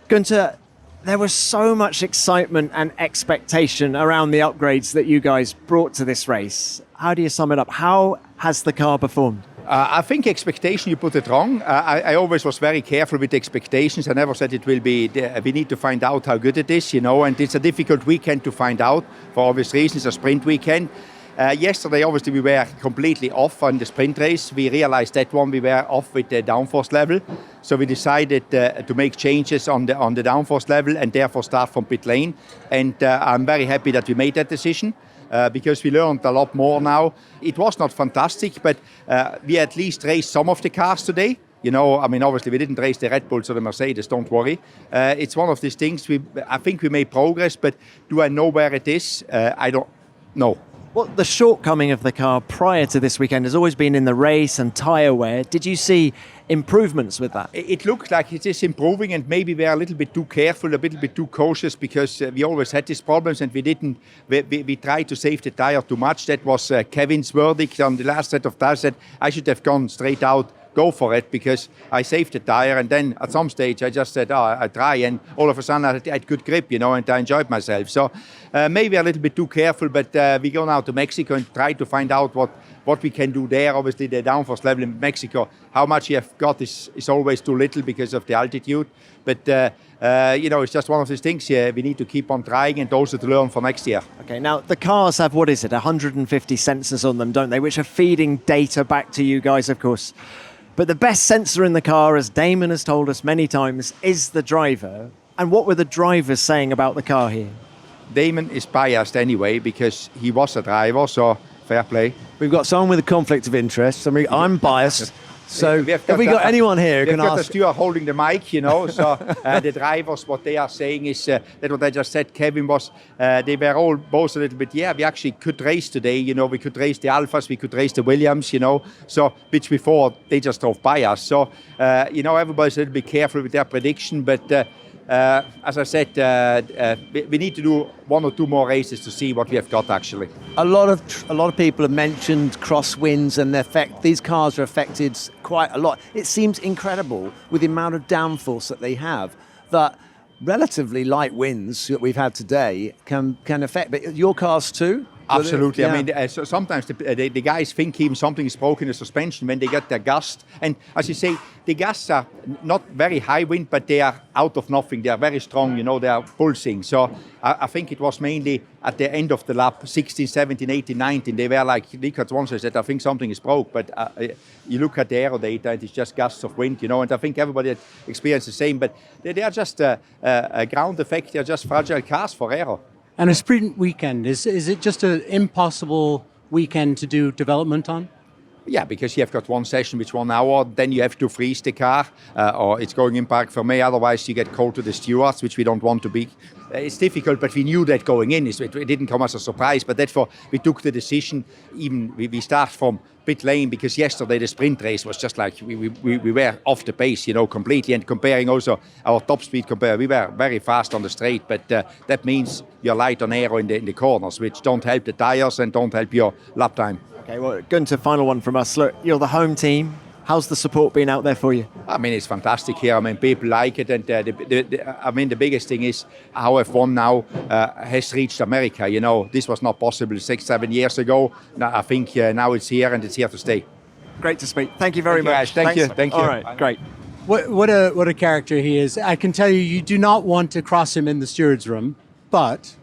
Guenther, there was so much excitement and expectation around the upgrades that you guys brought to this race. How do you sum it up? How has the car performed? I think expectation, you put it wrong. I always was very careful with expectations. I never said it will be, we need to find out how good it is, and it's a difficult weekend to find out for obvious reasons, a sprint weekend. Yesterday, obviously, we were completely off on the sprint race. We realized that one we were off with the downforce level. So we decided to make changes on the downforce level and therefore start from pit lane. And I'm very happy that we made that decision because we learned a lot more now. It was not fantastic, but we at least raced some of the cars today. Obviously we didn't race the Red Bulls or the Mercedes, don't worry. It's one of these things, I think we made progress, but do I know where it is? I don't know. Well, the shortcoming of the car prior to this weekend has always been in the race and tyre wear. Did you see improvements with that? It looks like it is improving, and maybe we are a little bit too careful, a little bit too cautious, because we always had these problems and we tried to save the tyre too much. That was Kevin's verdict on the last set of tyres, that I should have gone straight out, go for it, because I saved the tyre, and then at some stage I just said, I try, and all of a sudden I had good grip, and I enjoyed myself. So maybe a little bit too careful, but we go now to Mexico and try to find out what we can do there. Obviously the downforce level in Mexico, how much you have got is always too little because of the altitude, but it's just one of those things here. We need to keep on trying and also to learn for next year. Okay, now the cars have, 150 sensors on them, don't they, which are feeding data back to you guys, of course. But the best sensor in the car, as Damon has told us many times, is the driver. And what were the drivers saying about the car here? Damon is biased anyway because he was a driver, so fair play. We've got someone with a conflict of interest. I'm biased. So have we got anyone here who can ask? We've got the steward holding the mic, so the drivers, what they are saying is that what I just said, Kevin, was they were all both a little bit, we actually could race today, we could race the Alphas, we could race the Williams, so which before they just drove by us. So, everybody's a little bit careful with their prediction, but as I said, we need to do 1 or 2 more races to see what we have got actually. A lot of people have mentioned crosswinds and the effect. These cars are affected quite a lot. It seems incredible with the amount of downforce that they have that relatively light winds that we've had today can affect. But your cars too? Absolutely. Yeah. I mean, so sometimes the guys think even something is broken in the suspension when they get their gust. And as you say, the gusts are not very high wind, but they are out of nothing. They are very strong, they are pulsing. So I think it was mainly at the end of the lap, 16, 17, 18, 19. They were like, Rickard once said, I think something is broke. But you look at the aero data and it's just gusts of wind, and I think everybody had experienced the same. But they are just a ground effect. They are just fragile cars for aero. And a sprint weekend, is it just an impossible weekend to do development on? Yeah, because you have got one session with 1 hour, then you have to freeze the car, or it's going in park for me. Otherwise, you get called to the stewards, which we don't want to be. It's difficult, but we knew that going in. It didn't come as a surprise, but therefore we took the decision. Even we start from pit lane, because yesterday the sprint race was just like we were off the pace, completely. And comparing also our top speed we were very fast on the straight, but that means you're light on aero in the corners, which don't help the tires and don't help your lap time. Okay, well, Guenther, final one from us. Look, you're the home team. How's the support been out there for you? I mean, it's fantastic here. I mean, people like it, and the biggest thing is how F1 now has reached America. This was not possible 6-7 years ago. Now, I think now it's here, and it's here to stay. Great to speak. Thank you very much. Thank you. Thank you. All right, great. What a character he is. I can tell you do not want to cross him in the stewards room, but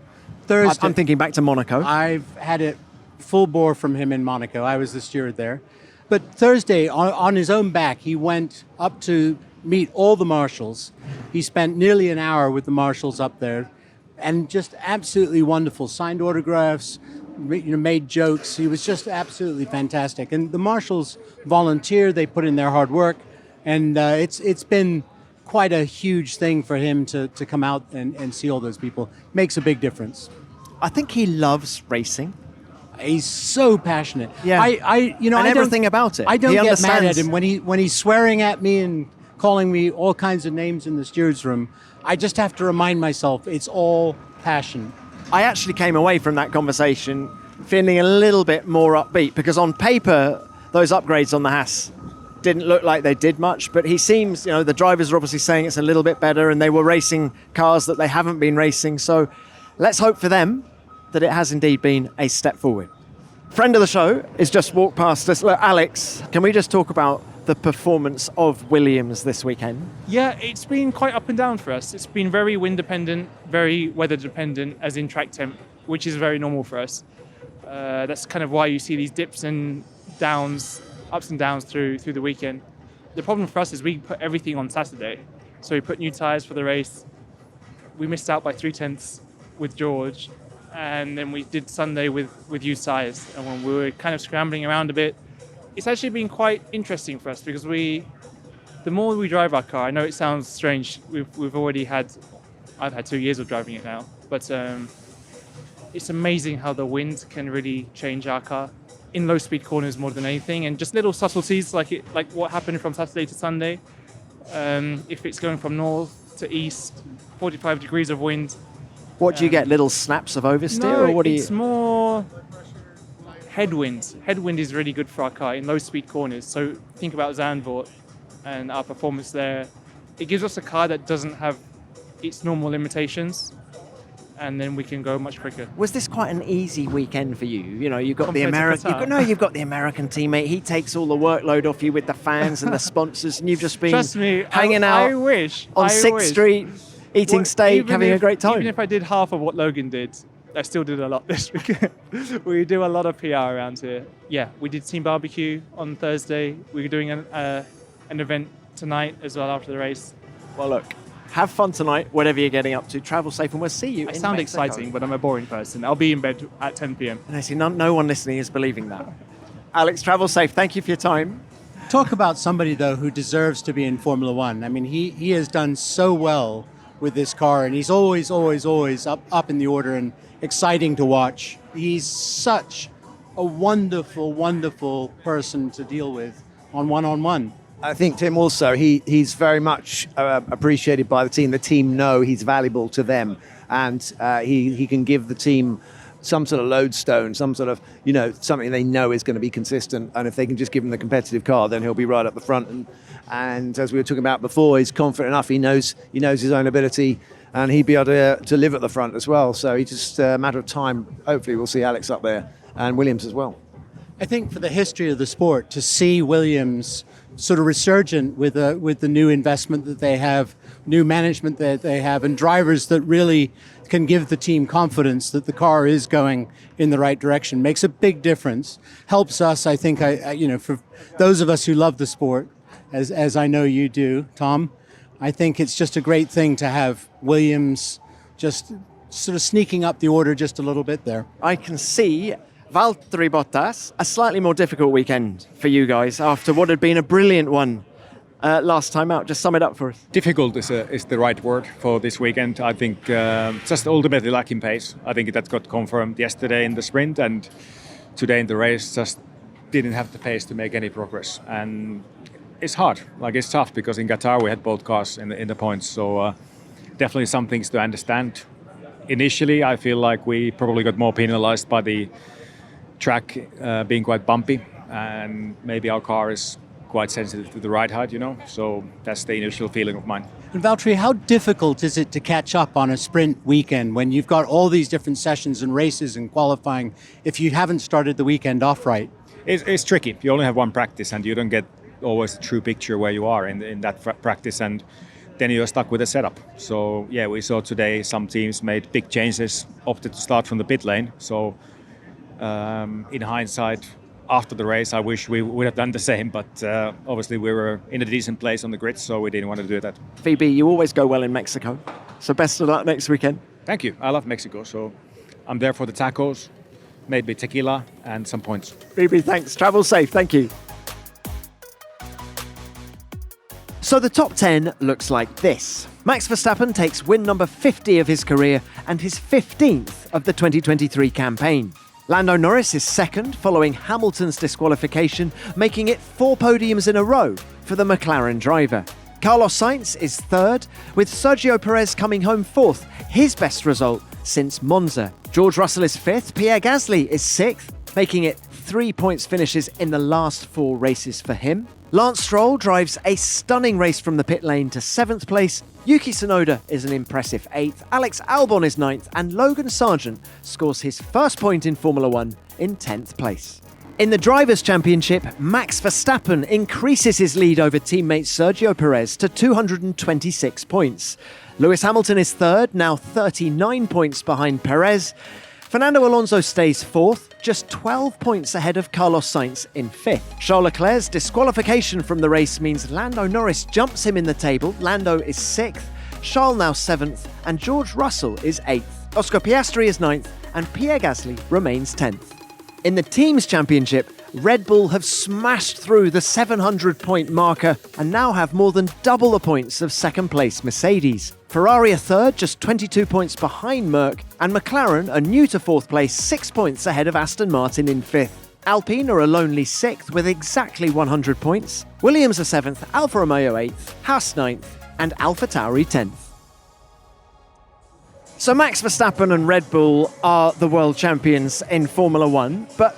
Thursday... I'm thinking back to Monaco. I've had it full bore from him in Monaco. I was the steward there. But Thursday, on his own back, he went up to meet all the marshals. He spent nearly an hour with the marshals up there, and just absolutely wonderful. Signed autographs, made jokes. He was just absolutely fantastic. And the marshals volunteer. They put in their hard work, and it's been quite a huge thing for him to come out and see all those people. Makes a big difference. I think he loves racing. He's so passionate. Yeah, and everything about it. I don't he get understands. mad at him when he's swearing at me and calling me all kinds of names in the stewards room. I just have to remind myself it's all passion. I actually came away from that conversation feeling a little bit more upbeat, because on paper those upgrades on the Haas didn't look like they did much, but he seems, the drivers are obviously saying it's a little bit better, and they were racing cars that they haven't been racing. So let's hope for them that it has indeed been a step forward. Friend of the show has just walked past us. Look, Alex, can we just talk about the performance of Williams this weekend? Yeah, it's been quite up and down for us. It's been very wind dependent, very weather dependent, as in track temp, which is very normal for us. That's kind of why you see these dips and downs, ups and downs through the weekend. The problem for us is we put everything on Saturday. So we put new tyres for the race. We missed out by 0.3 with George. And then we did Sunday with used tyres, and when we were kind of scrambling around a bit, it's actually been quite interesting for us, because the more we drive our car, I know it sounds strange, I've had 2 years of driving it now, but it's amazing how the wind can really change our car in low speed corners more than anything, and just little subtleties like what happened from Saturday to Sunday. If it's going from north to east, 45 degrees of wind. What do you get? Little snaps of oversteer, No, or what do you? It's more headwind. Headwind is really good for our car in low-speed corners. So think about Zandvoort and our performance there. It gives us a car that doesn't have its normal limitations, and then we can go much quicker. Was this quite an easy weekend for you? You've got the Compared to Qatar? You've got the American teammate. He takes all the workload off you with the fans and the sponsors, and you've just been Trust me, hanging out I wish on I 6th wish. Street, eating steak, having a great time. Even if I did half of what Logan did, I still did a lot this weekend. We do a lot of PR around here. Yeah, we did team barbecue on Thursday. We were doing an event tonight as well after the race. Well, look, have fun tonight, whatever you're getting up to. Travel safe, and we'll see you I in sound Mexico. exciting, but I'm a boring person. I'll be in bed at 10 p.m. And I see no one listening is believing that. Alex, travel safe. Thank you for your time. Talk about somebody, though, who deserves to be in Formula One. I mean, he has done so well with this car, and he's always up in the order and exciting to watch. He's such a wonderful person to deal with on one-on-one. I think, Tim, also, he's very much appreciated by the team. The team know he's valuable to them, and he can give the team some sort of lodestone, some sort of, something they know is going to be consistent. And if they can just give him the competitive car, then he'll be right up the front. And as we were talking about before, he's confident enough. He knows his own ability. and he'd be able to live at the front as well. So it's just a matter of time. Hopefully we'll see Alex up there and Williams as well. I think for the history of the sport, to see Williams sort of resurgent with the new investment that they have, new management that they have, and drivers that really can give the team confidence that the car is going in the right direction, makes a big difference. Helps us, I think, for those of us who love the sport, as I know you do, Tom, I think it's just a great thing to have Williams just sort of sneaking up the order just a little bit there. I can see Valtteri Bottas, a slightly more difficult weekend for you guys after what had been a brilliant one last time out. Just sum it up for us. Difficult is the right word for this weekend. I think just ultimately lacking pace. I think that got confirmed yesterday in the sprint, and today in the race just didn't have the pace to make any progress. And it's hard, it's tough, because in Qatar we had both cars in the points. So definitely some things to understand. Initially, I feel like we probably got more penalized by the track being quite bumpy, and maybe our car is quite sensitive to the ride height, so that's the initial feeling of mine. And Valtteri, how difficult is it to catch up on a sprint weekend when you've got all these different sessions and races and qualifying if you haven't started the weekend off right? It's tricky. You only have one practice, and you don't get always the true picture where you are in that practice, and then you're stuck with the setup. So yeah, we saw today some teams made big changes, opted to start from the pit lane. So in hindsight, after the race, I wish we would have done the same, but obviously we were in a decent place on the grid, so we didn't want to do that. Phoebe, you always go well in Mexico, so best of luck next weekend. Thank you. I love Mexico, so I'm there for the tacos, maybe tequila and some points. Phoebe, thanks. Travel safe. Thank you. So the top 10 looks like this. Max Verstappen takes win number 50 of his career and his 15th of the 2023 campaign. Lando Norris is second, following Hamilton's disqualification, making it 4 podiums in a row for the McLaren driver. Carlos Sainz is third, with Sergio Perez coming home fourth, his best result since Monza. George Russell is fifth, Pierre Gasly is sixth, making it 3 points finishes in the last 4 races for him. Lance Stroll drives a stunning race from the pit lane to 7th place. Yuki Tsunoda is an impressive 8th. Alex Albon is 9th. And Logan Sargent scores his first point in Formula 1 in 10th place. In the Drivers' Championship, Max Verstappen increases his lead over teammate Sergio Perez to 226 points. Lewis Hamilton is third, now 39 points behind Perez. Fernando Alonso stays fourth, just 12 points ahead of Carlos Sainz in fifth. Charles Leclerc's disqualification from the race means Lando Norris jumps him in the table. Lando is sixth, Charles now seventh, and George Russell is eighth. Oscar Piastri is ninth, and Pierre Gasly remains 10th. In the Teams' Championship, Red Bull have smashed through the 700-point marker and now have more than double the points of second-place Mercedes. Ferrari are third, just 22 points behind Merck, and McLaren are new to fourth place, 6 points ahead of Aston Martin in fifth. Alpine are a lonely sixth with exactly 100 points. Williams are seventh, Alfa Romeo 8th, Haas 9th, and AlphaTauri 10th. So Max Verstappen and Red Bull are the world champions in Formula 1, but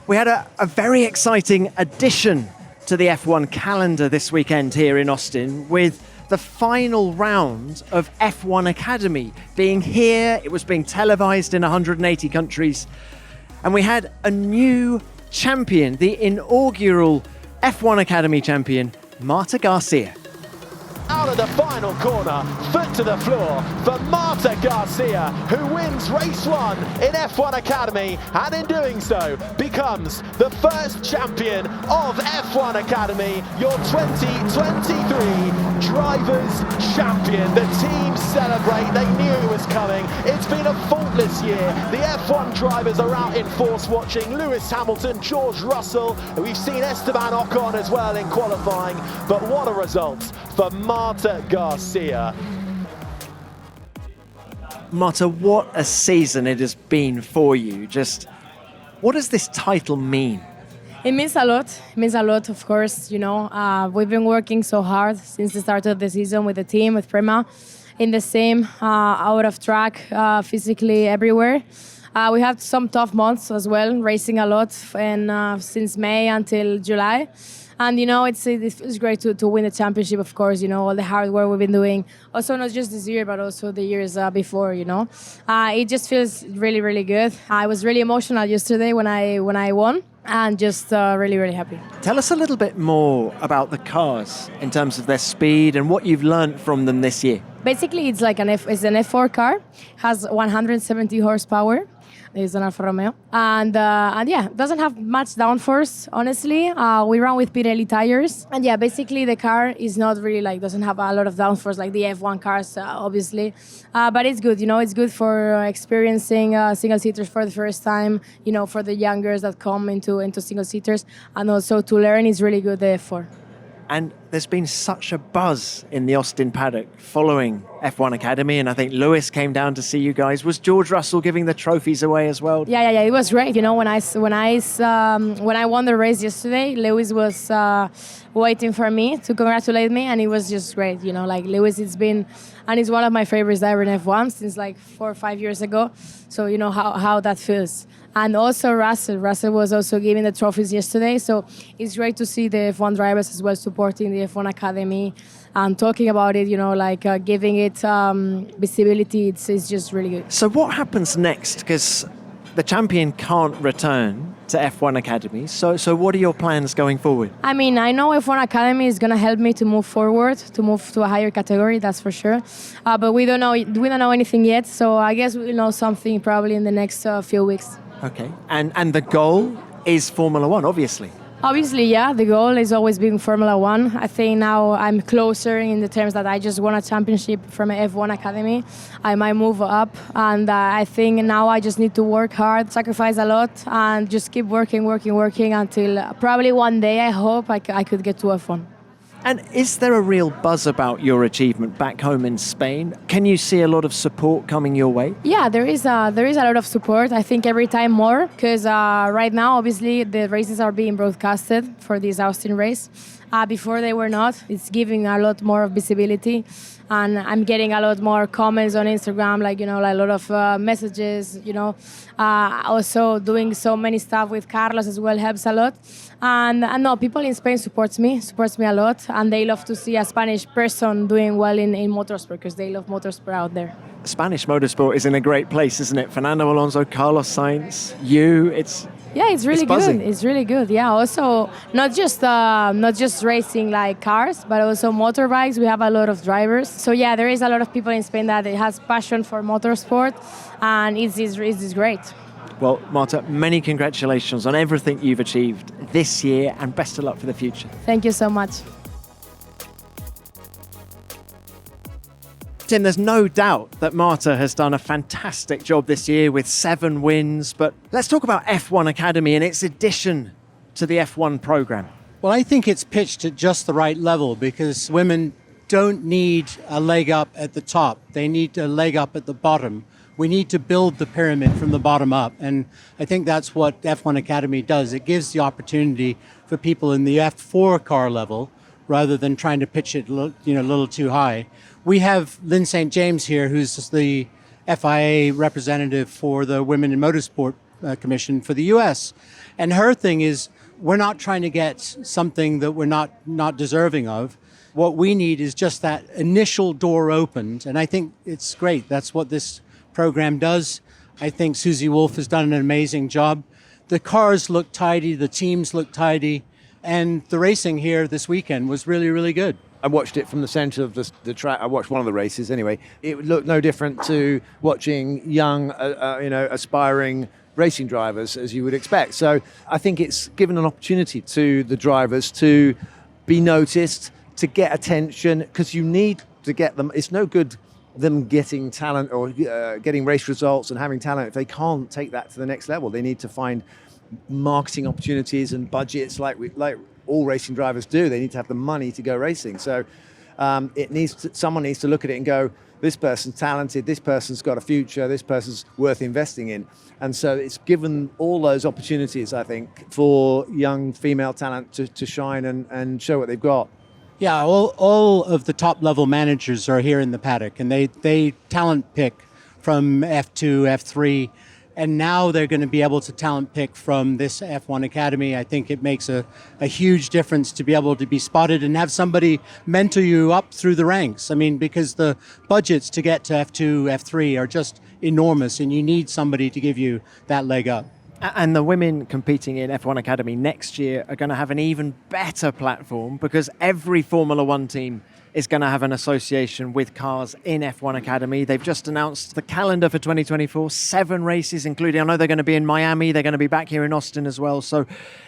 we had a very exciting addition to the F1 calendar this weekend here in Austin with the final round of F1 Academy being here. It was being televised in 180 countries. And we had a new champion, the inaugural F1 Academy champion, Marta García. Out of the final corner, foot to the floor for Marta García, who wins race 1 in F1 Academy, and in doing so becomes the first champion of F1 Academy, your 2023 Drivers' Champion. The teams celebrate, they knew it was coming. It's been a faultless year. The F1 drivers are out in force watching Lewis Hamilton, George Russell. We've seen Esteban Ocon as well in qualifying, but what a result for Marta García. Marta, what a season it has been for you. Just what does this title mean? It means a lot. It means a lot, of course. We've been working so hard since the start of the season with the team, with Prema, in the same, out of track, physically everywhere. We had some tough months as well, racing a lot, and since May until July. And, it's great to win the championship, of course, all the hard work we've been doing. Also, not just this year, but also the years before, It just feels really, really good. I was really emotional yesterday when I won. And just really, really happy. Tell us a little bit more about the cars in terms of their speed and what you've learned from them this year. Basically, it's like it's an F4 car, has 170 horsepower. It's an Alfa Romeo. And yeah, doesn't have much downforce, honestly. We run with Pirelli tires. And yeah, basically the car is not really doesn't have a lot of downforce like the F1 cars, obviously. But it's good, it's good for experiencing single-seaters for the first time, for the young girls that come into single-seaters. And also to learn is really good, the F4. And there's been such a buzz in the Austin paddock following F1 Academy, and I think Lewis came down to see you guys. Was George Russell giving the trophies away as well? Yeah, it was great. When I won the race yesterday, Lewis was waiting for me to congratulate me, and it was just great. Lewis, he's one of my favorites ever in F1 since 4 or 5 years ago. So how that feels. And also Russell was also giving the trophies yesterday. So it's great to see the F1 drivers as well supporting the F1 Academy and talking about it, giving it visibility. It's just really good. So what happens next? Because the champion can't return to F1 Academy. So what are your plans going forward? I know F1 Academy is going to help me to move forward, to move to a higher category, that's for sure. But we don't know anything yet. So I guess we'll know something probably in the next few weeks. Okay, and the goal is Formula One, obviously. Obviously, yeah, the goal is always being Formula One. I think now I'm closer in the terms that I just won a championship from F1 Academy. I might move up, and I think now I just need to work hard, sacrifice a lot, and just keep working until probably one day I hope I could get to F1. And is there a real buzz about your achievement back home in Spain? Can you see a lot of support coming your way? Yeah, there is a lot of support. I think every time more, because right now, obviously, the races are being broadcasted for this Austin race. Before they were not. It's giving a lot more visibility. And I'm getting a lot more comments on Instagram, a lot of messages, also doing so many stuff with Carlos as well helps a lot. And no, people in Spain supports me a lot, and they love to see a Spanish person doing well in motorsport because they love motorsport out there. Spanish motorsport is in a great place, isn't it? Fernando Alonso, Carlos Sainz, you, it's really buzzing. Good. It's really good. Yeah. Also, not just racing like cars, but also motorbikes. We have a lot of drivers. So yeah, there is a lot of people in Spain that has passion for motorsport, and it's great. Well, Marta, many congratulations on everything you've achieved this year, and best of luck for the future. Thank you so much. Tim, there's no doubt that Marta has done a fantastic job this year with 7 wins, but let's talk about F1 Academy and its addition to the F1 program. Well, I think it's pitched at just the right level because women don't need a leg up at the top. They need a leg up at the bottom. We need to build the pyramid from the bottom up, and I think that's what F1 Academy does. It gives the opportunity for people in the F4 car level rather than trying to pitch it a little too high. We have Lynn St. James here, who's the FIA representative for the Women in Motorsport Commission for the US. And her thing is, we're not trying to get something that we're not deserving of. What we need is just that initial door opened. And I think it's great. That's what this program does. I think Susie Wolf has done an amazing job. The cars look tidy, the teams look tidy, and the racing here this weekend was really, really good. I watched it from the centre of the track. I watched one of the races anyway. It looked no different to watching young, aspiring racing drivers as you would expect. So I think it's given an opportunity to the drivers to be noticed, to get attention, because you need to get them. It's no good them getting talent or getting race results and having talent if they can't take that to the next level. They need to find marketing opportunities and budgets like all racing drivers do. They need to have the money to go racing. So someone needs to look at it and go, this person's talented, this person's got a future, this person's worth investing in. And so it's given all those opportunities, I think, for young female talent to shine and show what they've got. Yeah, all of the top level managers are here in the paddock, and they talent pick from F2, F3, And now they're going to be able to talent pick from this F1 Academy. I think it makes a huge difference to be able to be spotted and have somebody mentor you up through the ranks. I mean, because the budgets to get to F2, F3 are just enormous, and you need somebody to give you that leg up. And the women competing in F1 Academy next year are going to have an even better platform, because every Formula One team is going to have an association with cars in F1 Academy. They've just announced the calendar for 2024, 7 races, including, I know they're going to be in Miami, they're going to be back here in Austin as well. So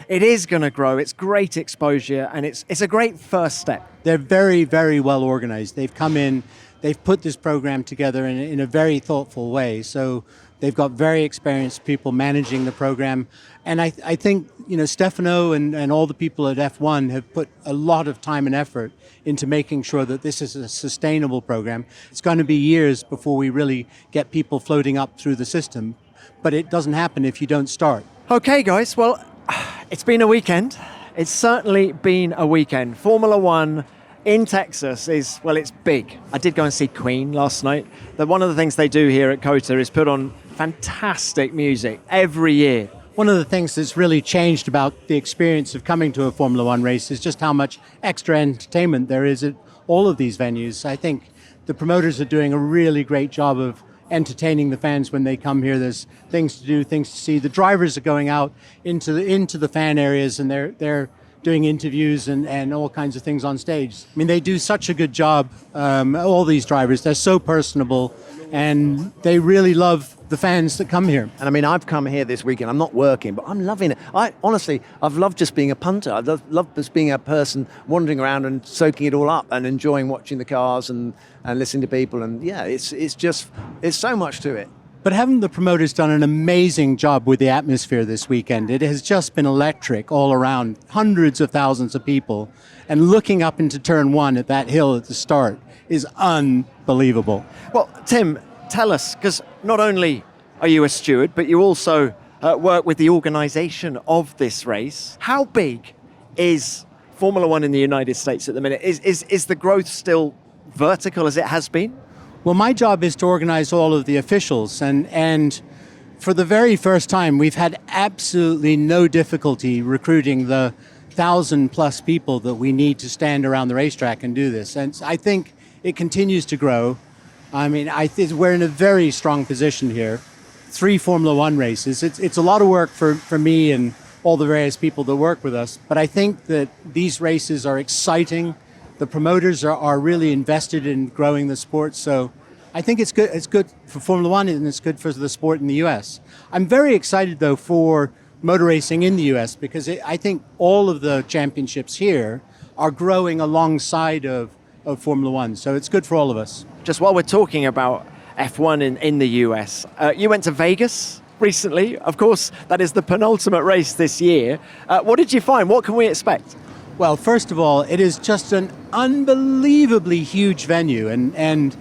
it is going to grow. It's great exposure, and it's a great first step. They're very, very well organized. They've come in, they've put this program together in a very thoughtful way. So they've got very experienced people managing the program. And I think, Stefano and all the people at F1 have put a lot of time and effort into making sure that this is a sustainable program. It's going to be years before we really get people floating up through the system, but it doesn't happen if you don't start. Okay, guys, well, it's been a weekend. It's certainly been a weekend. Formula One in Texas is, well, it's big. I did go and see Queen last night. One of the things they do here at COTA is put on fantastic music every year. One of the things that's really changed about the experience of coming to a Formula One race is just how much extra entertainment there is at all of these venues. I think the promoters are doing a really great job of entertaining the fans when they come here. There's things to do, things to see. The drivers are going out into the fan areas, and they're doing interviews and all kinds of things on stage. I mean, they do such a good job, all these drivers. They're so personable, and they really love the fans that come here. And I mean, I've come here this weekend. I'm not working, but I'm loving it. I've loved just being a punter. I've loved just being a person wandering around and soaking it all up and enjoying watching the cars and listening to people. And yeah, it's so much to it. But haven't the promoters done an amazing job with the atmosphere this weekend? It has just been electric all around, hundreds of thousands of people. And looking up into turn 1 at that hill at the start is unbelievable. Well, Tim, tell us, because not only are you a steward, but you also work with the organisation of this race. How big is Formula One in the United States at the minute? Is the growth still vertical as it has been? Well, my job is to organize all of the officials, and for the very first time, we've had absolutely no difficulty recruiting the 1,000+ people that we need to stand around the racetrack and do this. And I think it continues to grow. I mean, I think we're in a very strong position here. 3 Formula One races. It's a lot of work for me and all the various people that work with us, but I think that these races are exciting. The promoters are really invested in growing the sport, so I think it's good. It's good for Formula One, and it's good for the sport in the U.S. I'm very excited, though, for motor racing in the U.S. because I think all of the championships here are growing alongside of Formula One, so it's good for all of us. Just while we're talking about F1 in the US, you went to Vegas recently. Of course, that is the penultimate race this year. What did you find? What can we expect? Well, first of all, it is just an unbelievably huge venue, and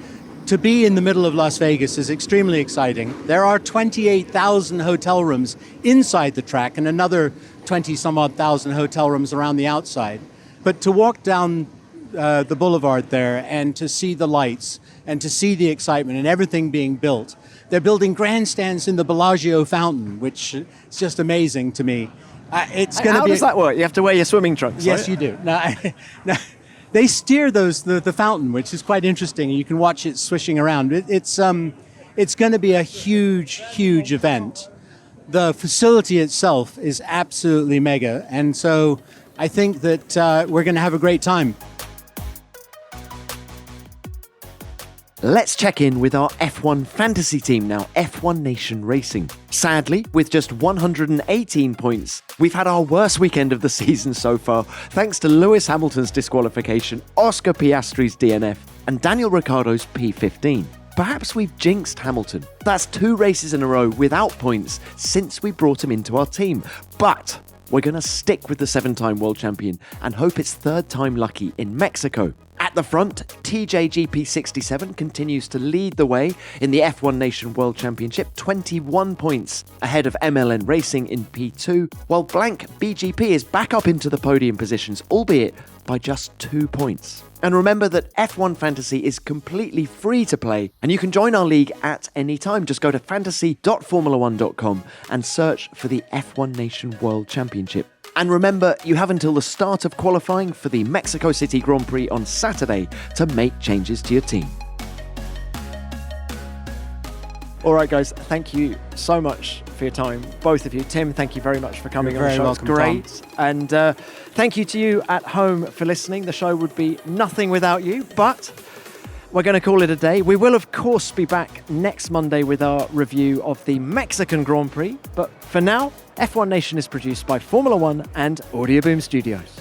to be in the middle of Las Vegas is extremely exciting. There are 28,000 hotel rooms inside the track and another 20-some-odd thousand hotel rooms around the outside. But to walk down the boulevard there and to see the lights and to see the excitement and everything being built. They're building grandstands in the Bellagio fountain, which is just amazing to me. How does that work? You have to wear your swimming trunks? Yes, you do. Now, they steer the fountain, which is quite interesting. You can watch it swishing around. It's going to be a huge, huge event. The facility itself is absolutely mega, and so I think that we're going to have a great time. Let's check in with our F1 fantasy team now, F1 Nation Racing. Sadly, with just 118 points, we've had our worst weekend of the season so far, thanks to Lewis Hamilton's disqualification, Oscar Piastri's DNF, and Daniel Ricciardo's P15. Perhaps we've jinxed Hamilton. That's 2 races in a row without points since we brought him into our team. But we're going to stick with the 7-time world champion and hope it's 3rd time lucky in Mexico. At the front, TJGP67 continues to lead the way in the F1 Nation World Championship, 21 points ahead of MLN Racing in P2, while blank BGP is back up into the podium positions, albeit by just 2 points. And remember that F1 Fantasy is completely free to play, and you can join our league at any time. Just go to fantasy.formula1.com and search for the F1 Nation World Championship. And remember, you have until the start of qualifying for the Mexico City Grand Prix on Saturday to make changes to your team. All right, guys, thank you so much for your time, both of you. Tim, thank you very much for coming on the show. It's great. Tom. And thank you to you at home for listening. The show would be nothing without you, but we're going to call it a day. We will, of course, be back next Monday with our review of the Mexican Grand Prix. But for now, F1 Nation is produced by Formula One and Audio Boom Studios.